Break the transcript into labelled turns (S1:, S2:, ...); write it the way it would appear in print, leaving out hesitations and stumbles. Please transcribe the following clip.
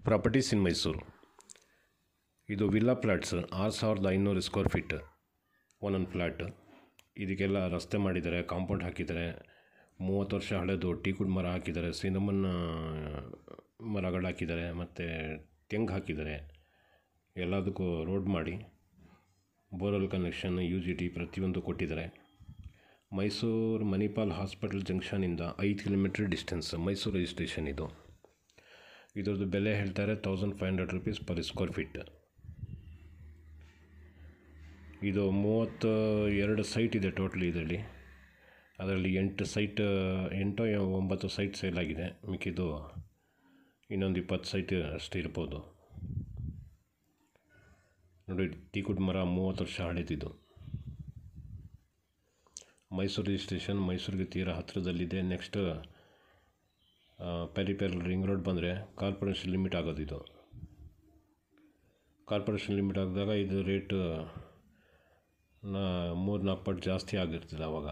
S1: Properties ಇನ್ ಮೈಸೂರು. ಇದು villa flats 6500 square feet ಒಂದೊಂದು flat. ಇದಕ್ಕೆಲ್ಲ ರಸ್ತೆ ಮಾಡಿದ್ದಾರೆ, ಕಾಂಪೌಂಡ್ ಹಾಕಿದ್ದಾರೆ, 30 ವರ್ಷ ಹಳೆದು ಟೀಕುಡ್ ಮರ ಹಾಕಿದ್ದಾರೆ, ಸಿನಮನ್ ಮರಗಳು ಹಾಕಿದ್ದಾರೆ, ಮತ್ತು ತೆಂಗು ಹಾಕಿದ್ದಾರೆ. ಎಲ್ಲದಕ್ಕೂ ರೋಡ್ ಮಾಡಿ ಬೋರ್ವೆಲ್ ಕನೆಕ್ಷನ್, UGT ಪ್ರತಿಯೊಂದು ಕೊಟ್ಟಿದ್ದಾರೆ. ಮೈಸೂರು ಮಣಿಪಾಲ್ ಹಾಸ್ಪಿಟಲ್ ಜಂಕ್ಷನಿಂದ 5 ಕಿಲೋಮೀಟ್ರ್ ಡಿಸ್ಟೆನ್ಸ್ ಮೈಸೂರು ರಿಜಿಸ್ಟ್ರೇಷನ್. ಇದ್ರದ್ದು ಬೆಲೆ ಹೇಳ್ತಾರೆ ₹1500 ಪರ್ ಸ್ಕ್ವೇರ್ ಫೀಟ್. ಇದು 32 ಸೈಟ್ ಇದೆ ಟೋಟಲಿ ಇದರಲ್ಲಿ. ಅದರಲ್ಲಿ 8 9 ಸೈಟ್ ಸೇಲ್ ಆಗಿದೆ. ಮಿಕ್ಕಿದ್ದು ಇನ್ನೊಂದು 20 ಸೈಟ್ ಅಷ್ಟೇ ಇರ್ಬೋದು. ನೋಡಿ, ಟೀಕುಡ್ ಮರ 30 ವರ್ಷ ಹಳೆದಿದ್ದು. ಮೈಸೂರು ರಿಜಿಸ್ಟ್ರೇಷನ್, ಮೈಸೂರಿಗೆ ತೀರಾ ಹತ್ತಿರದಲ್ಲಿದೆ. ನೆಕ್ಸ್ಟ್ ಪೆರಿಪೆರಲ್ ರಿಂಗ್ ರೋಡ್ ಬಂದರೆ ಕಾರ್ಪೊರೇಷನ್ ಲಿಮಿಟ್ ಆಗೋದಿದು. ಕಾರ್ಪೊರೇಷನ್ ಲಿಮಿಟ್ ಆಗಿದಾಗ ಇದು ರೇಟ್ 3-4 ಪಟ್ಟು ಜಾಸ್ತಿ ಆಗಿರ್ತದೆ ಆವಾಗ.